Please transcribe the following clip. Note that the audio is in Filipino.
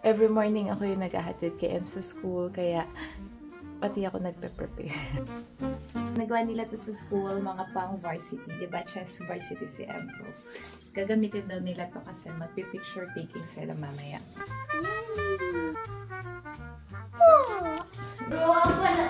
Every morning ako yung naghahatid kay Em sa school, kaya pati ako nagpe-prepare. Nagawa nila to sa school, mga pang varsity, di ba? Chess varsity si Em. So, gagamitin daw nila to kasi magpipicture taking sila mamaya. Bro, ako na